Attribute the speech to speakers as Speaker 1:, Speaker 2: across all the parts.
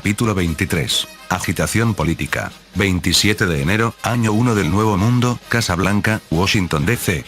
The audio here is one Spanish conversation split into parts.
Speaker 1: Capítulo 23. Agitación política. 27 de enero, año 1 del Nuevo Mundo, Casa Blanca, Washington D.C.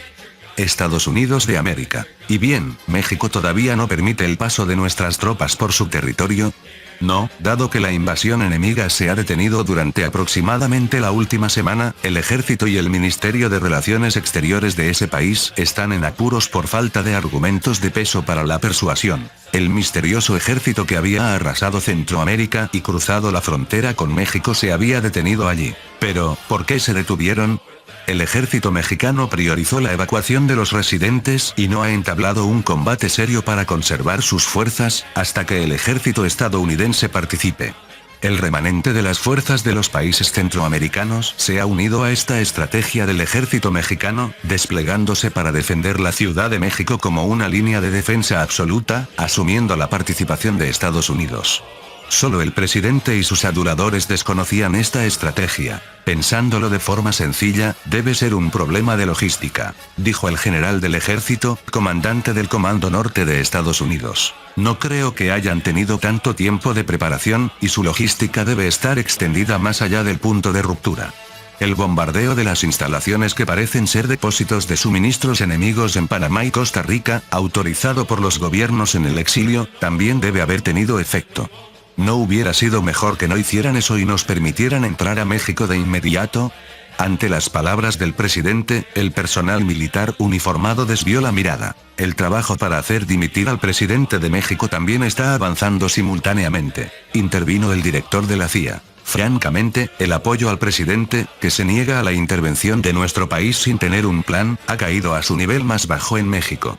Speaker 1: Estados Unidos de América. Y bien, ¿México todavía no permite el paso de nuestras tropas por su territorio? No, dado que la invasión enemiga se ha detenido durante aproximadamente la última semana, el ejército y el Ministerio de Relaciones Exteriores de ese país están en apuros por falta de argumentos de peso para la persuasión. El misterioso ejército que había arrasado Centroamérica y cruzado la frontera con México se había detenido allí. Pero, ¿por qué se detuvieron? El ejército mexicano priorizó la evacuación de los residentes y no ha entablado un combate serio para conservar sus fuerzas, hasta que el ejército estadounidense participe. El remanente de las fuerzas de los países centroamericanos se ha unido a esta estrategia del ejército mexicano, desplegándose para defender la Ciudad de México como una línea de defensa absoluta, asumiendo la participación de Estados Unidos. Solo el presidente y sus aduladores desconocían esta estrategia. Pensándolo de forma sencilla, debe ser un problema de logística, dijo el general del ejército, comandante del Comando Norte de Estados Unidos. No creo que hayan tenido tanto tiempo de preparación, y su logística debe estar extendida más allá del punto de ruptura. El bombardeo de las instalaciones que parecen ser depósitos de suministros enemigos en Panamá y Costa Rica, autorizado por los gobiernos en el exilio, también debe haber tenido efecto. ¿No hubiera sido mejor que no hicieran eso y nos permitieran entrar a México de inmediato? Ante las palabras del presidente, el personal militar uniformado desvió la mirada. El trabajo para hacer dimitir al presidente de México también está avanzando simultáneamente, intervino el director de la CIA. Francamente, el apoyo al presidente, que se niega a la intervención de nuestro país sin tener un plan, ha caído a su nivel más bajo en México.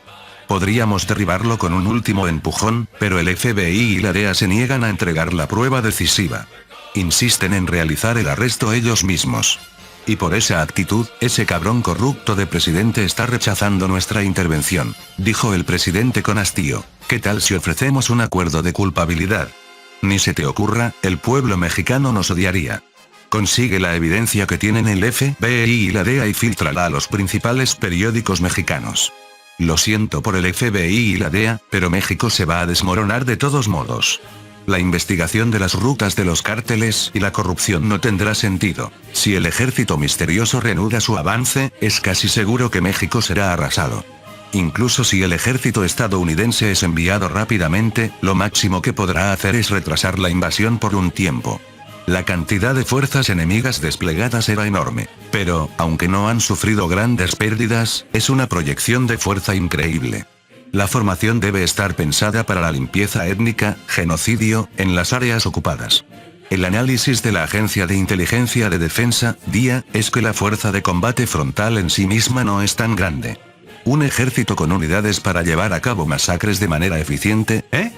Speaker 1: Podríamos derribarlo con un último empujón, pero el FBI y la DEA se niegan a entregar la prueba decisiva. Insisten en realizar el arresto ellos mismos. Y por esa actitud, ese cabrón corrupto de presidente está rechazando nuestra intervención, dijo el presidente con hastío. ¿Qué tal si ofrecemos un acuerdo de culpabilidad? Ni se te ocurra, el pueblo mexicano nos odiaría. Consigue la evidencia que tienen el FBI y la DEA y fíltrala a los principales periódicos mexicanos. Lo siento por el FBI y la DEA, pero México se va a desmoronar de todos modos. La investigación de las rutas de los cárteles y la corrupción no tendrá sentido. Si el ejército misterioso reanuda su avance, es casi seguro que México será arrasado. Incluso si el ejército estadounidense es enviado rápidamente, lo máximo que podrá hacer es retrasar la invasión por un tiempo. La cantidad de fuerzas enemigas desplegadas era enorme, pero, aunque no han sufrido grandes pérdidas, es una proyección de fuerza increíble. La formación debe estar pensada para la limpieza étnica, genocidio, en las áreas ocupadas. El análisis de la Agencia de Inteligencia de Defensa, DIA, es que la fuerza de combate frontal en sí misma no es tan grande. Un ejército con unidades para llevar a cabo masacres de manera eficiente, ¿eh?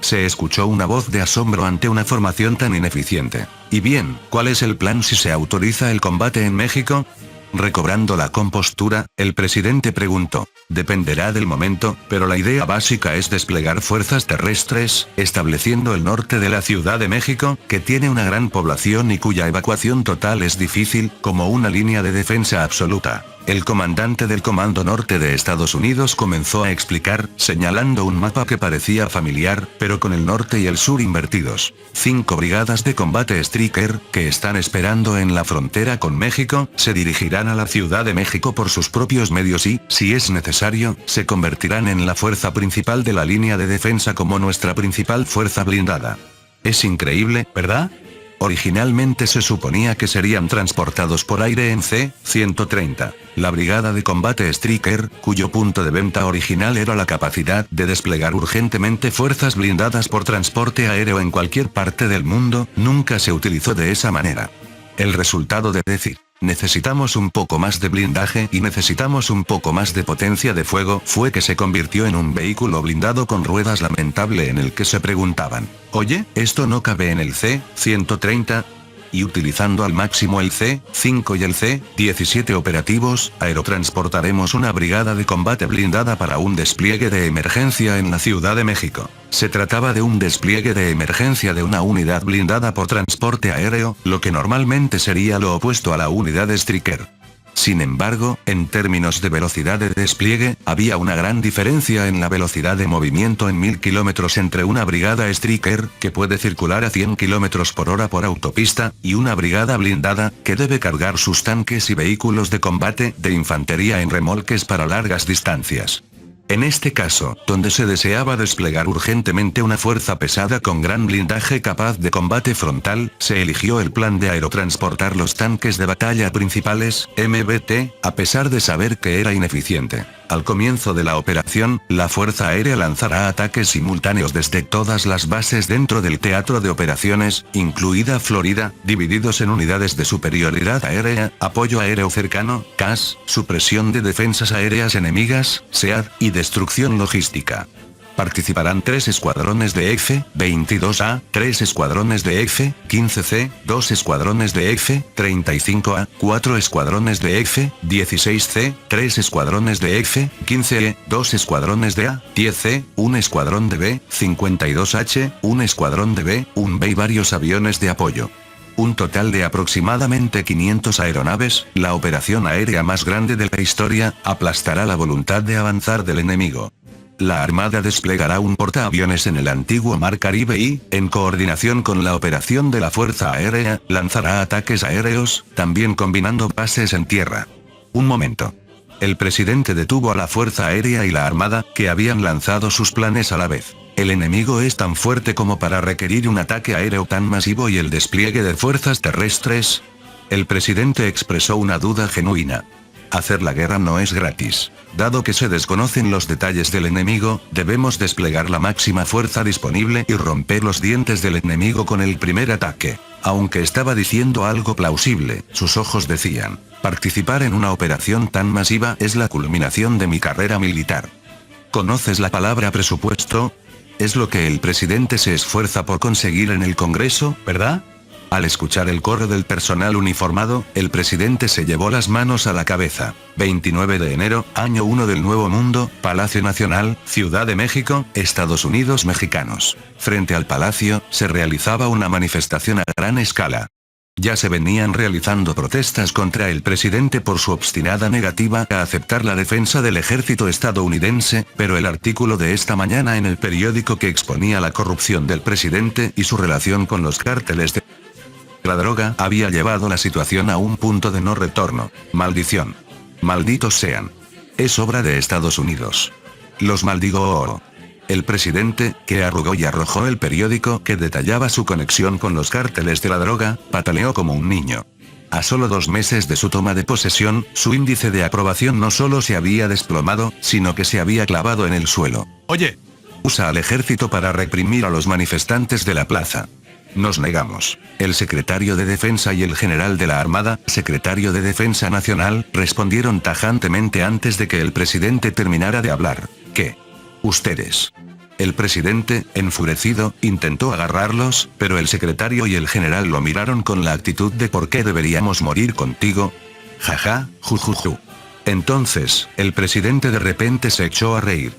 Speaker 1: Se escuchó una voz de asombro ante una formación tan ineficiente. Y bien, ¿cuál es el plan si se autoriza el combate en México? Recobrando la compostura, el presidente preguntó. Dependerá del momento, pero la idea básica es desplegar fuerzas terrestres, estableciendo el norte de la Ciudad de México, que tiene una gran población y cuya evacuación total es difícil, como una línea de defensa absoluta. El comandante del Comando Norte de Estados Unidos comenzó a explicar, señalando un mapa que parecía familiar, pero con el norte y el sur invertidos. 5 brigadas de combate Stryker, que están esperando en la frontera con México, se dirigirán a la Ciudad de México por sus propios medios y, si es necesario, se convertirán en la fuerza principal de la línea de defensa como nuestra principal fuerza blindada. Es increíble, ¿verdad? Originalmente se suponía que serían transportados por aire en C-130, la brigada de combate Stryker, cuyo punto de venta original era la capacidad de desplegar urgentemente fuerzas blindadas por transporte aéreo en cualquier parte del mundo, nunca se utilizó de esa manera. El resultado de decir, necesitamos un poco más de blindaje y necesitamos un poco más de potencia de fuego, fue que se convirtió en un vehículo blindado con ruedas lamentable en el que se preguntaban, oye, ¿esto no cabe en el C-130? Y utilizando al máximo el C-5 y el C-17 operativos, aerotransportaremos una brigada de combate blindada para un despliegue de emergencia en la Ciudad de México. Se trataba de un despliegue de emergencia de una unidad blindada por transporte aéreo, lo que normalmente sería lo opuesto a la unidad Stryker. Sin embargo, en términos de velocidad de despliegue, había una gran diferencia en la velocidad de movimiento en 1000 kilómetros entre una brigada Stryker, que puede circular a 100 kilómetros por hora por autopista, y una brigada blindada, que debe cargar sus tanques y vehículos de combate de infantería en remolques para largas distancias. En este caso, donde se deseaba desplegar urgentemente una fuerza pesada con gran blindaje capaz de combate frontal, se eligió el plan de aerotransportar los tanques de batalla principales, MBT, a pesar de saber que era ineficiente. Al comienzo de la operación, la Fuerza Aérea lanzará ataques simultáneos desde todas las bases dentro del teatro de operaciones, incluida Florida, divididos en unidades de superioridad aérea, apoyo aéreo cercano, CAS, supresión de defensas aéreas enemigas, SEAD, y destrucción logística. Participarán 3 escuadrones de F-22A, 3 escuadrones de F-15C, 2 escuadrones de F-35A, 4 escuadrones de F-16C, 3 escuadrones de F-15E, 2 escuadrones de A-10C, 1 escuadrón de B-52H, 1 escuadrón de B-1B y varios aviones de apoyo. Un total de aproximadamente 500 aeronaves, la operación aérea más grande de la historia, aplastará la voluntad de avanzar del enemigo. La Armada desplegará un portaaviones en el antiguo Mar Caribe y, en coordinación con la operación de la Fuerza Aérea, lanzará ataques aéreos, también combinando bases en tierra. Un momento. El presidente detuvo a la Fuerza Aérea y la Armada, que habían lanzado sus planes a la vez. El enemigo es tan fuerte como para requerir un ataque aéreo tan masivo y el despliegue de fuerzas terrestres. El presidente expresó una duda genuina. Hacer la guerra no es gratis. Dado que se desconocen los detalles del enemigo, debemos desplegar la máxima fuerza disponible y romper los dientes del enemigo con el primer ataque. Aunque estaba diciendo algo plausible, sus ojos decían, participar en una operación tan masiva es la culminación de mi carrera militar. ¿Conoces la palabra presupuesto? Es lo que el presidente se esfuerza por conseguir en el Congreso, ¿verdad? Al escuchar el coro del personal uniformado, el presidente se llevó las manos a la cabeza. 29 de enero, año 1 del Nuevo Mundo, Palacio Nacional, Ciudad de México, Estados Unidos mexicanos. Frente al palacio, se realizaba una manifestación a gran escala. Ya se venían realizando protestas contra el presidente por su obstinada negativa a aceptar la defensa del ejército estadounidense, pero el artículo de esta mañana en el periódico que exponía la corrupción del presidente y su relación con los cárteles de la droga había llevado la situación a un punto de no retorno. Maldición. Malditos sean. Es obra de Estados Unidos. Los maldigo. El presidente, que arrugó y arrojó el periódico que detallaba su conexión con los cárteles de la droga, pataleó como un niño. A solo 2 meses de su toma de posesión, su índice de aprobación no solo se había desplomado, sino que se había clavado en el suelo. Oye. Usa al ejército para reprimir a los manifestantes de la plaza. Nos negamos. El secretario de Defensa y el general de la Armada, secretario de Defensa Nacional, respondieron tajantemente antes de que el presidente terminara de hablar. ¿Qué? Ustedes. El presidente, enfurecido, intentó agarrarlos, pero el secretario y el general lo miraron con la actitud de ¿por qué deberíamos morir contigo? Jaja, jujuju. Entonces, el presidente de repente se echó a reír.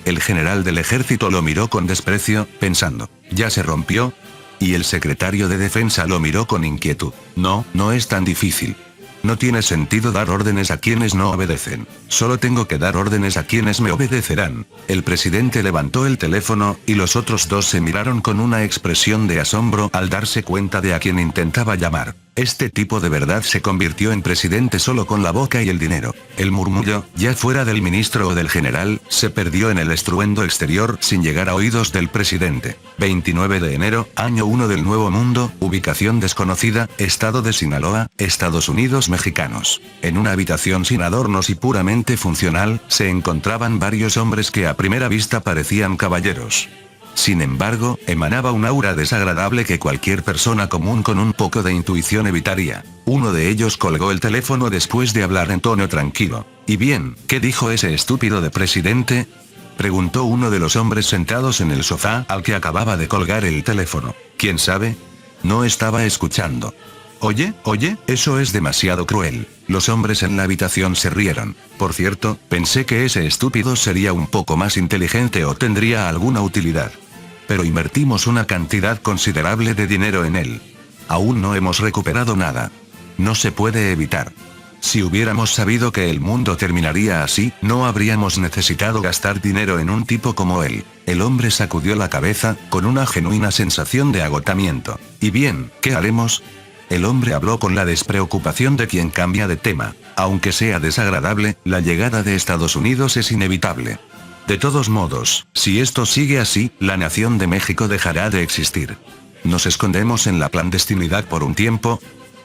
Speaker 1: El general del ejército lo miró con desprecio, pensando, ¿ya se rompió? Y el secretario de Defensa lo miró con inquietud. No, no es tan difícil. No tiene sentido dar órdenes a quienes no obedecen. Solo tengo que dar órdenes a quienes me obedecerán. El presidente levantó el teléfono, y los otros dos se miraron con una expresión de asombro al darse cuenta de a quien intentaba llamar. Este tipo de verdad se convirtió en presidente solo con la boca y el dinero. El murmullo, ya fuera del ministro o del general, se perdió en el estruendo exterior sin llegar a oídos del presidente. 29 de enero, año 1 del Nuevo Mundo, ubicación desconocida, estado de Sinaloa, Estados Unidos mexicanos. En una habitación sin adornos y puramente funcional, se encontraban varios hombres que a primera vista parecían caballeros. Sin embargo, emanaba un aura desagradable que cualquier persona común con un poco de intuición evitaría. Uno de ellos colgó el teléfono después de hablar en tono tranquilo. ¿Y bien, qué dijo ese estúpido de presidente?, preguntó uno de los hombres sentados en el sofá al que acababa de colgar el teléfono. ¿Quién sabe? No estaba escuchando. Oye, eso es demasiado cruel. Los hombres en la habitación se rieron. Por cierto, pensé que ese estúpido sería un poco más inteligente o tendría alguna utilidad. Pero invertimos una cantidad considerable de dinero en él. Aún no hemos recuperado nada. No se puede evitar. Si hubiéramos sabido que el mundo terminaría así, no habríamos necesitado gastar dinero en un tipo como él. El hombre sacudió la cabeza, con una genuina sensación de agotamiento. ¿Y bien, qué haremos? El hombre habló con la despreocupación de quien cambia de tema. Aunque sea desagradable, la llegada de Estados Unidos es inevitable. De todos modos, si esto sigue así, la nación de México dejará de existir. ¿Nos escondemos en la clandestinidad por un tiempo?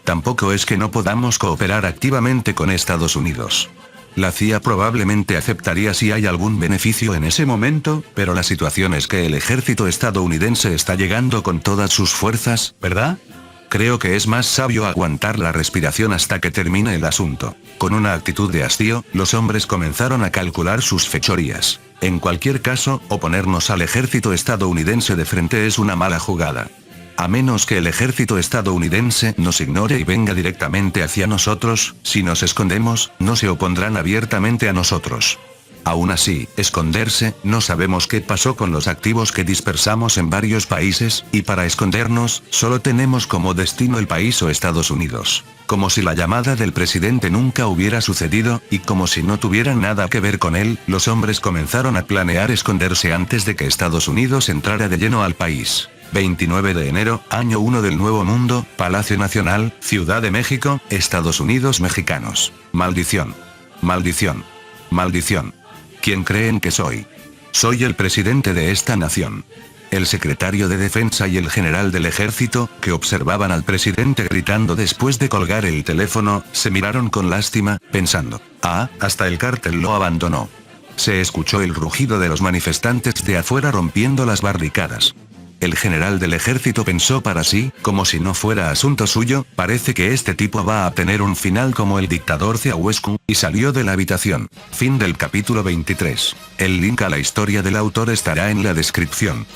Speaker 1: Tampoco es que no podamos cooperar activamente con Estados Unidos. La CIA probablemente aceptaría si hay algún beneficio en ese momento, pero la situación es que el ejército estadounidense está llegando con todas sus fuerzas, ¿verdad? Creo que es más sabio aguantar la respiración hasta que termine el asunto. Con una actitud de hastío, los hombres comenzaron a calcular sus fechorías. En cualquier caso, oponernos al ejército estadounidense de frente es una mala jugada. A menos que el ejército estadounidense nos ignore y venga directamente hacia nosotros, si nos escondemos, no se opondrán abiertamente a nosotros. Aún así, esconderse, no sabemos qué pasó con los activos que dispersamos en varios países, y para escondernos, solo tenemos como destino el país o Estados Unidos. Como si la llamada del presidente nunca hubiera sucedido, y como si no tuvieran nada que ver con él, los hombres comenzaron a planear esconderse antes de que Estados Unidos entrara de lleno al país. 29 de enero, año 1 del Nuevo Mundo, Palacio Nacional, Ciudad de México, Estados Unidos mexicanos. Maldición. Maldición. Maldición. ¿Quién creen que soy? Soy el presidente de esta nación. El secretario de Defensa y el general del ejército, que observaban al presidente gritando después de colgar el teléfono, se miraron con lástima, pensando, hasta el cártel lo abandonó. Se escuchó el rugido de los manifestantes de afuera rompiendo las barricadas. El general del ejército pensó para sí, como si no fuera asunto suyo, parece que este tipo va a tener un final como el dictador Ceausescu, y salió de la habitación. Fin del capítulo 23. El link a la historia del autor estará en la descripción.